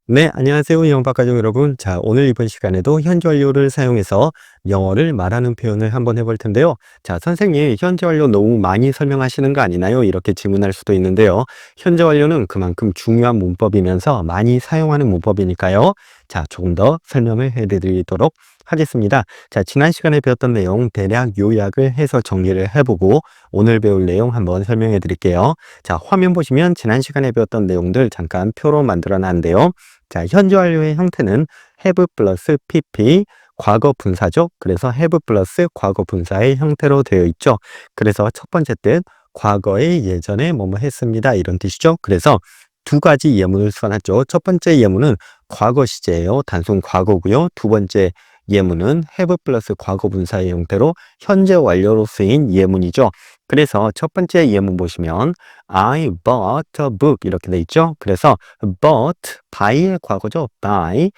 네, 안녕하세요. 영어학과정 여러분. 자, 오늘 이번 시간에도 현재 완료를 사용해서 영어를 말하는 표현을 한번 해볼 텐데요. 자, 선생님, 현재 완료 너무 많이 설명하시는 거 아니나요? 이렇게 질문할 수도 있는데요. 현재 완료는 그만큼 중요한 문법이면서 많이 사용하는 문법이니까요. 자, 조금 더 설명을 해드리도록 하겠습니다. 자, 지난 시간에 배웠던 내용 대략 요약을 해서 정리를 해보고 오늘 배울 내용 한번 설명해 드릴게요. 자, 화면 보시면 지난 시간에 배웠던 내용들 잠깐 표로 만들어 놨는데요. 자, 현재 완료의 형태는 have 플러스 pp 과거 분사죠. 그래서 have 플러스 과거 분사의 형태로 되어 있죠. 그래서 첫 번째 뜻, 과거에 예전에 뭐뭐 했습니다. 이런 뜻이죠. 그래서 두 가지 예문을 써놨죠. 첫 번째 예문은 과거 시제예요. 단순 과거고요. 두 번째 예문은 have 플러스 과거 분사의 형태로 현재 완료로 쓰인 예문이죠. 그래서 첫 번째 예문 보시면 I bought a book 이렇게 돼 있죠. 그래서 bought, buy의 과거죠. buy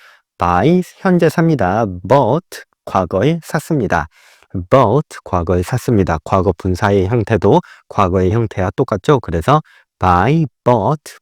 현재 삽니다. bought 과거에 샀습니다. bought 과거에 샀습니다. 과거 분사의 형태도 과거의 형태와 똑같죠. 그래서 buy, bought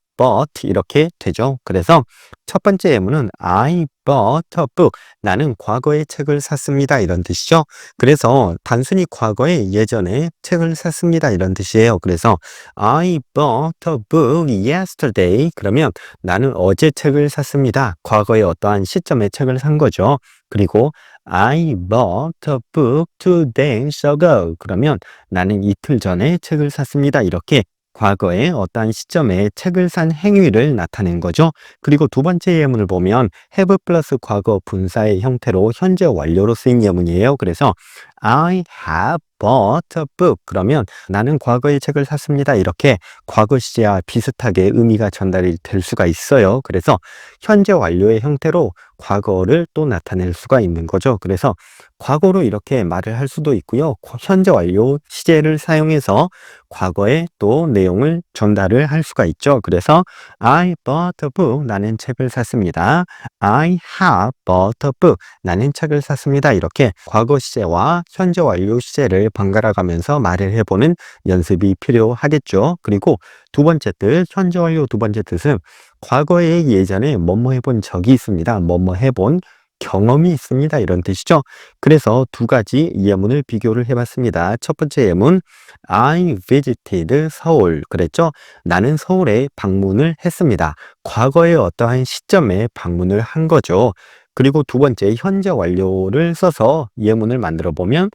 이렇게 되죠. 그래서 첫 번째 예문은 I bought a book. 나는 과거에 책을 샀습니다. 이런 뜻이죠. 그래서 단순히 과거에 예전에 책을 샀습니다. 이런 뜻이에요. 그래서 I bought a book yesterday. 그러면 나는 어제 책을 샀습니다. 과거에 어떠한 시점에 책을 산 거죠. 그리고 I bought a book 2 days ago. 그러면 나는 이틀 전에 책을 샀습니다. 이렇게 과거에 어떠한 시점에 책을 산 행위를 나타낸 거죠. 그리고 두 번째 예문을 보면 have 플러스 과거 분사의 형태로 현재 완료로 쓰인 예문이에요. 그래서 I have bought a book. 그러면 나는 과거에 책을 샀습니다. 이렇게 과거 시제와 비슷하게 의미가 전달이 될 수가 있어요. 그래서 현재 완료의 형태로 과거를 또 나타낼 수가 있는 거죠. 그래서 과거로 이렇게 말을 할 수도 있고요. 현재 완료 시제를 사용해서 과거에 또 내용을 전달을 할 수가 있죠. 그래서 I bought a book. 나는 책을 샀습니다. I have bought a book. 나는 책을 샀습니다. 이렇게 과거 시제와 현재 완료 시제를 번갈아 가면서 말을 해보는 연습이 필요하겠죠. 그리고 두 번째 뜻, 현재 완료 두 번째 뜻은 과거에 예전에 뭐뭐 해본 적이 있습니다. 뭐뭐 해본 경험이 있습니다. 이런 뜻이죠. 그래서 두 가지 예문을 비교를 해봤습니다. 첫 번째 예문, I visited 서울. 그랬죠? 나는 서울에 방문을 했습니다. 과거의 어떠한 시점에 방문을 한 거죠. 그리고 두 번째, 현재 완료를 써서 예문을 만들어 보면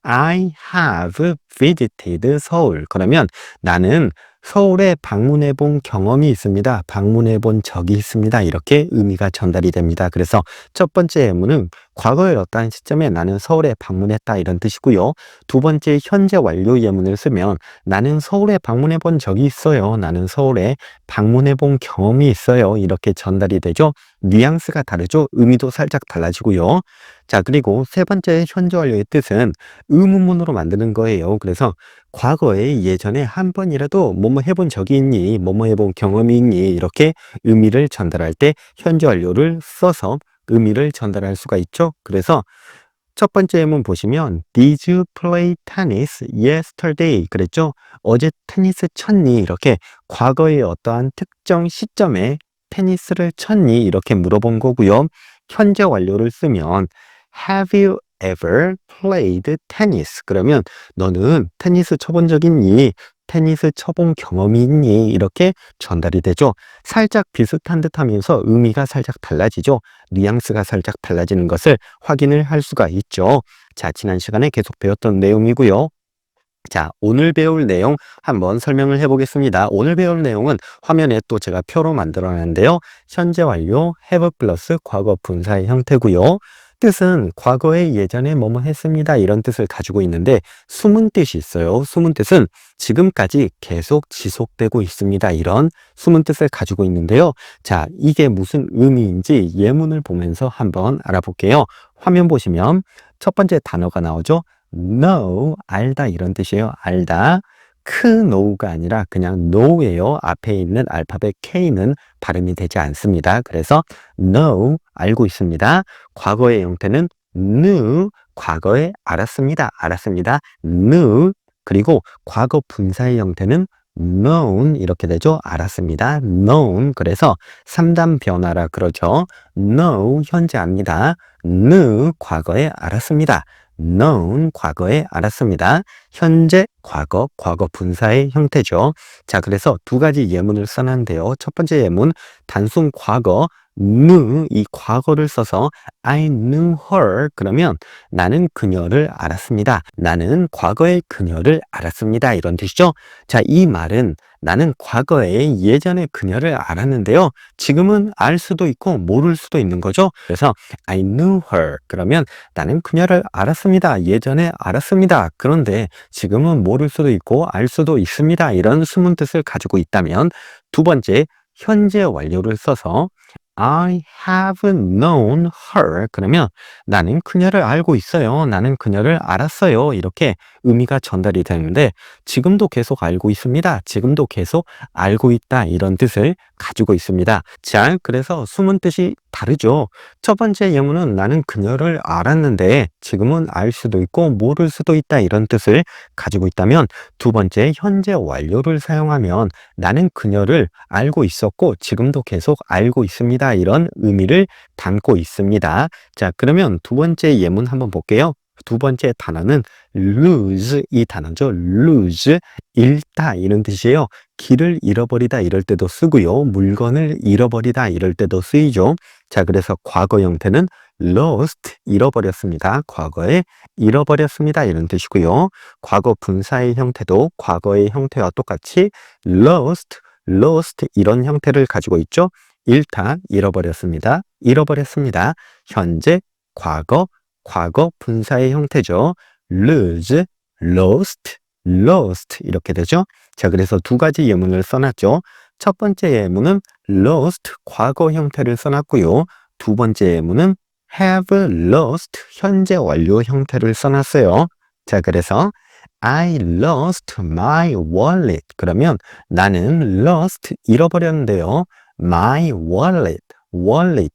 I have visited 서울. 그러면 나는 서울에 방문해 본 경험이 있습니다. 방문해 본 적이 있습니다. 이렇게 의미가 전달이 됩니다. 그래서 첫 번째 예문은 과거의 어떠한 시점에 나는 서울에 방문했다 이런 뜻이고요. 두 번째 현재 완료 예문을 쓰면 나는 서울에 방문해 본 적이 있어요. 나는 서울에 방문해 본 경험이 있어요. 이렇게 전달이 되죠. 뉘앙스가 다르죠. 의미도 살짝 달라지고요. 자, 그리고 세 번째 현재 완료의 뜻은 의문문으로 만드는 거예요. 그래서 과거에 예전에 한 번이라도 뭐뭐 해본 적이 있니? 뭐뭐 해본 경험이 있니? 이렇게 의미를 전달할 때 현재 완료를 써서 의미를 전달할 수가 있죠. 그래서 첫 번째 예문 보시면 Did you play tennis yesterday? 그랬죠? 어제 테니스 쳤니? 이렇게 과거의 어떠한 특정 시점에 테니스를 쳤니? 이렇게 물어본 거고요. 현재 완료를 쓰면 Have you ever played tennis? 그러면 너는 테니스 쳐본 적 있니? 테니스 쳐본 경험이 있니? 이렇게 전달이 되죠. 살짝 비슷한 듯 하면서 의미가 살짝 달라지죠. 뉘앙스가 살짝 달라지는 것을 확인을 할 수가 있죠. 자, 지난 시간에 계속 배웠던 내용이고요. 자, 오늘 배울 내용 한번 설명을 해보겠습니다. 오늘 배울 내용은 화면에 또 제가 표로 만들어놨는데요. 현재 완료, have 플러스 과거 분사의 형태고요. 뜻은 과거에 예전에 뭐뭐 했습니다. 이런 뜻을 가지고 있는데 숨은 뜻이 있어요. 숨은 뜻은 지금까지 계속 지속되고 있습니다. 이런 숨은 뜻을 가지고 있는데요. 자, 이게 무슨 의미인지 예문을 보면서 한번 알아볼게요. 화면 보시면 첫 번째 단어가 나오죠. know, 알다 이런 뜻이에요. 알다. know가 아니라 그냥 know예요. 앞에 있는 알파벳 K는 발음이 되지 않습니다. 그래서 know, 알고 있습니다. 과거의 형태는 knew, 과거에 알았습니다. 알았습니다. knew. 그리고 과거 분사의 형태는 known 이렇게 되죠. 알았습니다. known 그래서 3단 변화라 그러죠. know 현재 압니다. knew 과거에 알았습니다. known 과거에 알았습니다. 현재 과거, 과거 분사의 형태죠. 자, 그래서 두 가지 예문을 써놨는데요. 첫 번째 예문 단순 과거 knew 이 과거를 써서 I knew her 그러면 나는 그녀를 알았습니다. 나는 과거의 그녀를 알았습니다. 이런 뜻이죠. 자, 이 말은 나는 과거에 예전에 그녀를 알았는데요. 지금은 알 수도 있고 모를 수도 있는 거죠. 그래서 I knew her 그러면 나는 그녀를 알았습니다. 예전에 알았습니다. 그런데 지금은 모를 수도 있고 알 수도 있습니다. 이런 숨은 뜻을 가지고 있다면 두 번째 현재 완료를 써서 I have known her 그러면 나는 그녀를 알고 있어요. 나는 그녀를 알았어요. 이렇게 의미가 전달이 되는데 지금도 계속 알고 있습니다. 지금도 계속 알고 있다 이런 뜻을 가지고 있습니다. 자, 그래서 숨은 뜻이 다르죠. 첫 번째 예문은 나는 그녀를 알았는데 지금은 알 수도 있고 모를 수도 있다 이런 뜻을 가지고 있다면 두 번째 현재 완료를 사용하면 나는 그녀를 알고 있었고 지금도 계속 알고 있습니다. 이런 의미를 담고 있습니다. 자, 그러면 두 번째 예문 한번 볼게요. 두 번째 단어는 lose 이 단어죠. lose 잃다 이런 뜻이에요. 길을 잃어버리다 이럴 때도 쓰고요. 물건을 잃어버리다 이럴 때도 쓰이죠. 자, 그래서 과거 형태는 lost 잃어버렸습니다. 과거에 잃어버렸습니다 이런 뜻이고요. 과거 분사의 형태도 과거의 형태와 똑같이 lost 이런 형태를 가지고 있죠. 잃다 잃어버렸습니다. 잃어버렸습니다. 현재 과거 분사의 형태죠. lose, lost 이렇게 되죠. 자, 그래서 두 가지 예문을 써놨죠. 첫 번째 예문은 lost 과거 형태를 써놨고요. 두 번째 예문은 have lost 현재 완료 형태를 써놨어요. 자, 그래서 I lost my wallet 그러면 나는 lost 잃어버렸는데요. my wallet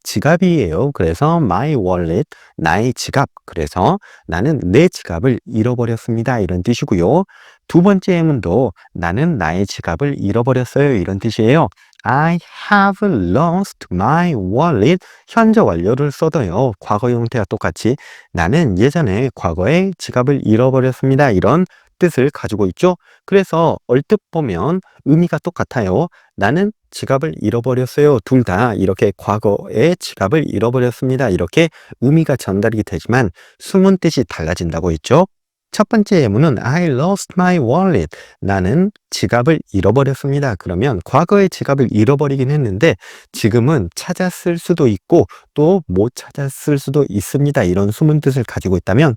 지갑이에요. 그래서 my wallet 나의 지갑 그래서 나는 내 지갑을 잃어버렸습니다. 이런 뜻이고요. 두 번째 예문도 나는 나의 지갑을 잃어버렸어요. 이런 뜻이에요. I have lost my wallet 현재 완료를 써도요. 과거 형태와 똑같이 나는 예전에 과거에 지갑을 잃어버렸습니다. 이런 뜻을 가지고 있죠. 그래서 얼뜻 보면 의미가 똑같아요. 나는 지갑을 잃어버렸어요. 둘 다 이렇게 과거에 지갑을 잃어버렸습니다. 이렇게 의미가 전달이 되지만 숨은 뜻이 달라진다고 했죠. 첫 번째 예문은 I lost my wallet. 나는 지갑을 잃어버렸습니다. 그러면 과거에 지갑을 잃어버리긴 했는데 지금은 찾았을 수도 있고 또 못 찾았을 수도 있습니다. 이런 숨은 뜻을 가지고 있다면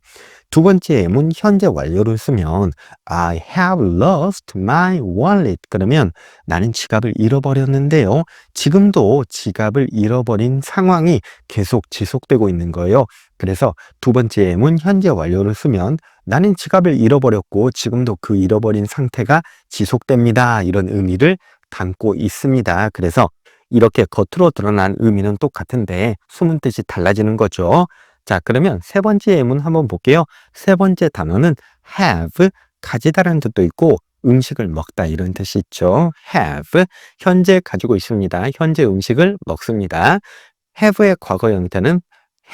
두 번째 예문 현재 완료를 쓰면 I have lost my wallet. 그러면 나는 지갑을 잃어버렸는데요. 지금도 지갑을 잃어버린 상황이 계속 지속되고 있는 거예요. 그래서 두 번째 예문 현재 완료를 쓰면 나는 지갑을 잃어버렸고 지금도 그 잃어버린 상태가 지속됩니다. 이런 의미를 담고 있습니다. 그래서 이렇게 겉으로 드러난 의미는 똑같은데 숨은 뜻이 달라지는 거죠. 자, 그러면 세 번째 예문 한번 볼게요. 세 번째 단어는 have, 가지다라는 뜻도 있고 음식을 먹다 이런 뜻이 있죠. have, 현재 가지고 있습니다. 현재 음식을 먹습니다. have의 과거 형태는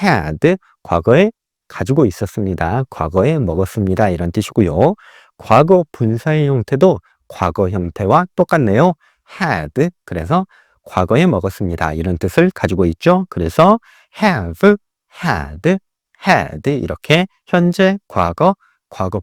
had, 과거에 가지고 있었습니다. 과거에 먹었습니다. 이런 뜻이고요. 과거 분사의 형태도 과거 형태와 똑같네요. had, 그래서 과거에 먹었습니다. 이런 뜻을 가지고 있죠. 그래서 have, had 이렇게 현재, 과거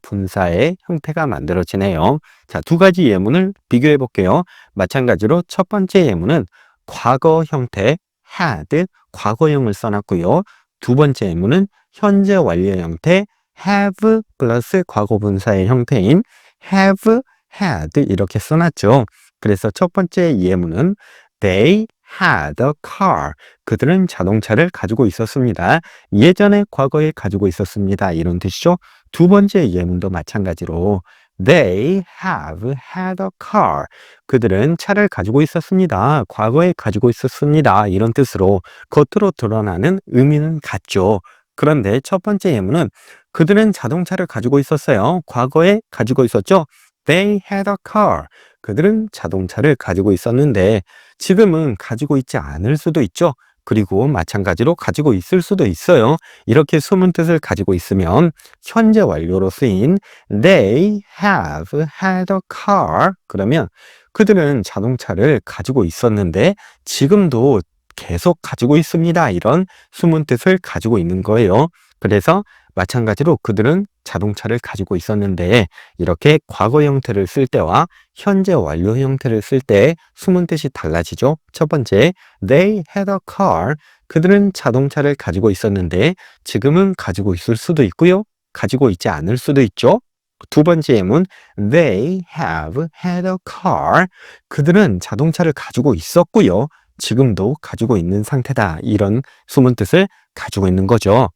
분사의 형태가 만들어지네요. 자, 두 가지 예문을 비교해 볼게요. 마찬가지로 첫 번째 예문은 과거 형태 had, 과거형을 써놨고요. 두 번째 예문은 현재 완료 형태 have 플러스 과거 분사의 형태인 have, had 이렇게 써놨죠. 그래서 첫 번째 예문은 They had a car. 그들은 자동차를 가지고 있었습니다. 예전에 과거에 가지고 있었습니다. 이런 뜻이죠. 두 번째 예문도 마찬가지로 They have had a car. 그들은 차를 가지고 있었습니다. 과거에 가지고 있었습니다. 이런 뜻으로 겉으로 드러나는 의미는 같죠. 그런데 첫 번째 예문은 그들은 자동차를 가지고 있었어요. 과거에 가지고 있었죠. They had a car. 그들은 자동차를 가지고 있었는데 지금은 가지고 있지 않을 수도 있죠. 그리고 마찬가지로 가지고 있을 수도 있어요. 이렇게 숨은 뜻을 가지고 있으면 현재 완료로 쓰인 They have had a car. 그러면 그들은 자동차를 가지고 있었는데 지금도 계속 가지고 있습니다. 이런 숨은 뜻을 가지고 있는 거예요. 그래서 마찬가지로 그들은 자동차를 가지고 있었는데 이렇게 과거 형태를 쓸 때와 현재 완료 형태를 쓸 때 숨은 뜻이 달라지죠. 첫 번째, They had a car. 그들은 자동차를 가지고 있었는데 지금은 가지고 있을 수도 있고요. 가지고 있지 않을 수도 있죠. 두 번째 예문, They have had a car. 그들은 자동차를 가지고 있었고요. 지금도 가지고 있는 상태다. 이런 숨은 뜻을 가지고 있는 거죠.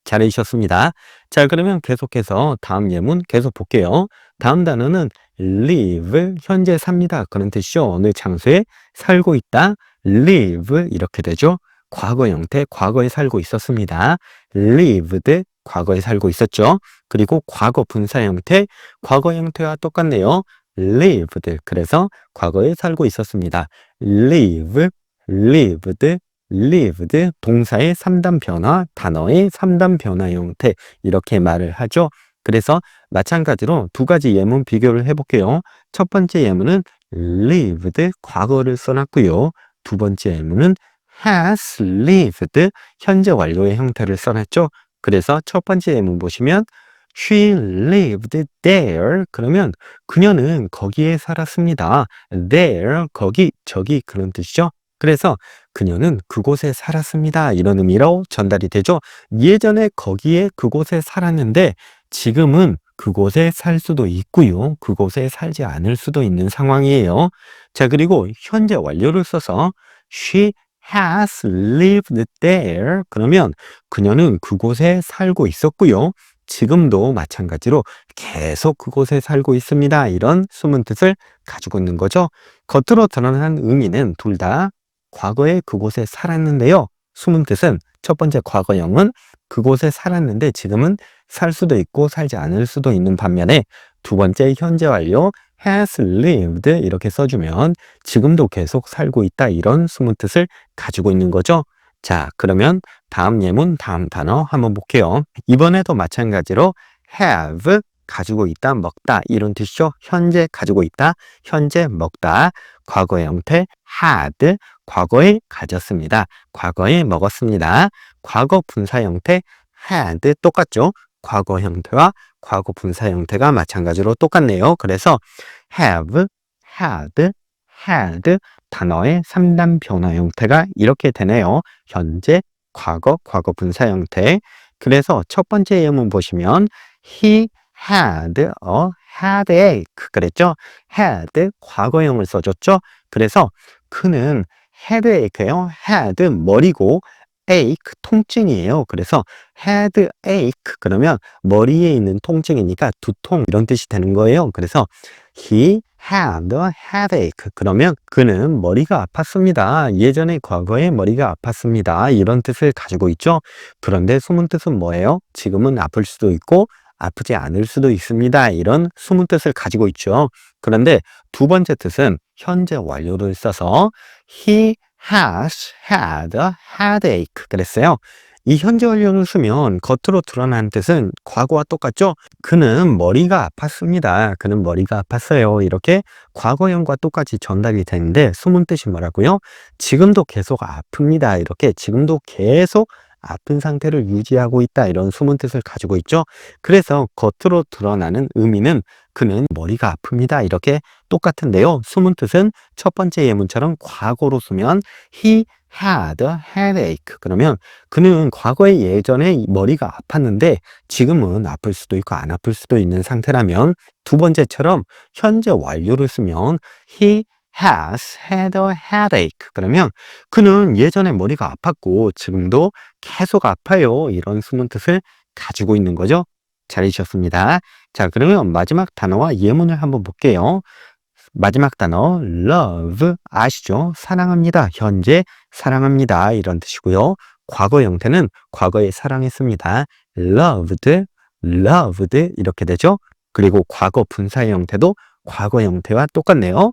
잘해주셨습니다. 자, 그러면 계속해서 다음 예문 계속 볼게요. 다음 단어는 live, 현재 삽니다. 그런 뜻이죠. 어느 장소에 살고 있다. live 이렇게 되죠. 과거 형태, 과거에 살고 있었습니다. lived, 과거에 살고 있었죠. 그리고 과거 분사 형태, 과거 형태와 똑같네요. lived, 그래서 과거에 살고 있었습니다. live, lived, lived, 동사의 3단 변화, 단어의 3단 변화 형태 이렇게 말을 하죠. 그래서 마찬가지로 두 가지 예문 비교를 해볼게요. 첫 번째 예문은 lived, 과거를 써놨고요. 두 번째 예문은 has lived, 현재 완료의 형태를 써놨죠. 그래서 첫 번째 예문 보시면 She lived there. 그러면 그녀는 거기에 살았습니다. There, 거기, 저기 그런 뜻이죠. 그래서 그녀는 그곳에 살았습니다. 이런 의미로 전달이 되죠. 예전에 거기에 그곳에 살았는데 지금은 그곳에 살 수도 있고요. 그곳에 살지 않을 수도 있는 상황이에요. 자, 그리고 현재 완료를 써서 She has lived there. 그러면 그녀는 그곳에 살고 있었고요. 지금도 마찬가지로 계속 그곳에 살고 있습니다. 이런 숨은 뜻을 가지고 있는 거죠. 겉으로 드러난 의미는 둘 다 과거에 그곳에 살았는데요. 숨은 뜻은 첫 번째 과거형은 그곳에 살았는데 지금은 살 수도 있고 살지 않을 수도 있는 반면에 두 번째 현재 완료 has lived 이렇게 써주면 지금도 계속 살고 있다 이런 숨은 뜻을 가지고 있는 거죠. 자, 그러면 다음 예문, 다음 단어 한번 볼게요. 이번에도 마찬가지로 have, 가지고 있다, 먹다 이런 뜻이죠. 현재 가지고 있다, 현재 먹다. 과거 형태 had, 과거에 가졌습니다. 과거에 먹었습니다. 과거 분사 형태 had 똑같죠. 과거 형태와 과거 분사 형태가 마찬가지로 똑같네요. 그래서 have, had, had 단어의 3단 변화 형태가 이렇게 되네요. 현재, 과거, 과거 분사 형태. 그래서 첫 번째 예문 보시면 he had a headache 그랬죠. had 과거형을 써줬죠. 그래서 그는 headache예요. had 머리고 ache 통증이에요. 그래서 headache 그러면 머리에 있는 통증이니까 두통 이런 뜻이 되는 거예요. 그래서 he had a headache 그러면 그는 머리가 아팠습니다. 예전에 과거에 머리가 아팠습니다. 이런 뜻을 가지고 있죠. 그런데 숨은 뜻은 뭐예요? 지금은 아플 수도 있고 아프지 않을 수도 있습니다. 이런 숨은 뜻을 가지고 있죠. 그런데 두 번째 뜻은 현재 완료를 써서 he has had a headache 그랬어요. 이 현재 완료를 쓰면 겉으로 드러난 뜻은 과거와 똑같죠? 그는 머리가 아팠습니다. 그는 머리가 아팠어요. 이렇게 과거형과 똑같이 전달이 되는데 숨은 뜻이 뭐라고요? 지금도 계속 아픕니다. 이렇게 지금도 계속 아픈 상태를 유지하고 있다. 이런 숨은 뜻을 가지고 있죠. 그래서 겉으로 드러나는 의미는 그는 머리가 아픕니다. 이렇게 똑같은데요. 숨은 뜻은 첫 번째 예문처럼 과거로 쓰면 he had a headache. 그러면 그는 과거에 예전에 머리가 아팠는데 지금은 아플 수도 있고 안 아플 수도 있는 상태라면 두 번째처럼 현재 완료를 쓰면 he has had a headache. 그러면 그는 예전에 머리가 아팠고 지금도 계속 아파요. 이런 숨은 뜻을 가지고 있는 거죠. 잘해주셨습니다. 자, 그러면 마지막 단어와 예문을 한번 볼게요. 마지막 단어 love 아시죠? 사랑합니다. 현재 사랑합니다. 이런 뜻이고요. 과거 형태는 과거에 사랑했습니다. loved, loved 이렇게 되죠. 그리고 과거 분사의 형태도 과거 형태와 똑같네요.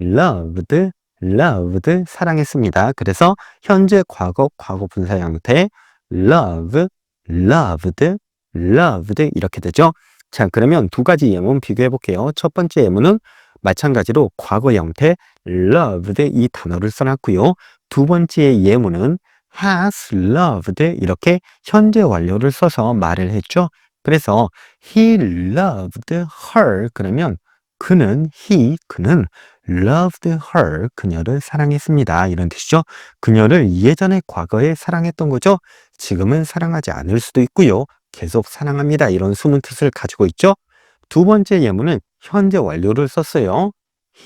loved, loved, 사랑했습니다. 그래서 현재 과거, 과거 분사 형태 love, loved, loved 이렇게 되죠. 자, 그러면 두 가지 예문 비교해 볼게요. 첫 번째 예문은 마찬가지로 과거 형태 loved 이 단어를 써놨고요. 두 번째 예문은 has loved 이렇게 현재 완료를 써서 말을 했죠. 그래서 he loved her 그러면 그는 loved her 그녀를 사랑했습니다. 이런 뜻이죠. 그녀를 예전에 과거에 사랑했던 거죠. 지금은 사랑하지 않을 수도 있고요. 계속 사랑합니다. 이런 숨은 뜻을 가지고 있죠. 두 번째 예문은 현재 완료를 썼어요.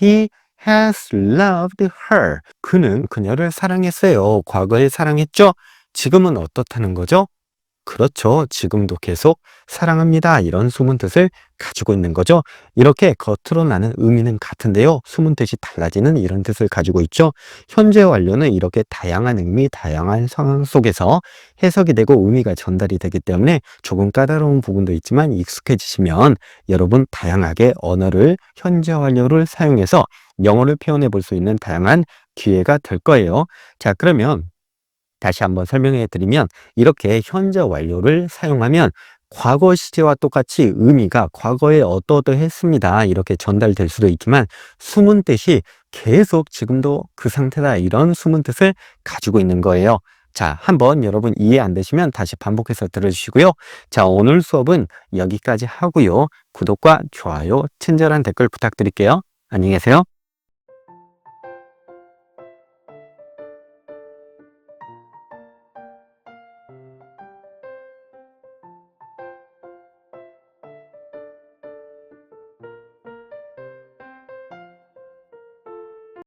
He has loved her. 그는 그녀를 사랑했어요. 과거에 사랑했죠. 지금은 어떻다는 거죠? 그렇죠. 지금도 계속 사랑합니다. 이런 숨은 뜻을 가지고 있는 거죠. 이렇게 겉으로 나는 의미는 같은데요. 숨은 뜻이 달라지는 이런 뜻을 가지고 있죠. 현재 완료는 이렇게 다양한 의미, 다양한 상황 속에서 해석이 되고 의미가 전달이 되기 때문에 조금 까다로운 부분도 있지만 익숙해지시면 여러분 다양하게 언어를 현재 완료를 사용해서 영어를 표현해 볼 수 있는 다양한 기회가 될 거예요. 자, 그러면 다시 한번 설명해 드리면 이렇게 현재 완료를 사용하면 과거 시제와 똑같이 의미가 과거에 어떠어떠했습니다. 이렇게 전달될 수도 있지만 숨은 뜻이 계속 지금도 그 상태다. 이런 숨은 뜻을 가지고 있는 거예요. 자, 한번 여러분 이해 안 되시면 다시 반복해서 들어주시고요. 자, 오늘 수업은 여기까지 하고요. 구독과 좋아요, 친절한 댓글 부탁드릴게요. 안녕히 계세요.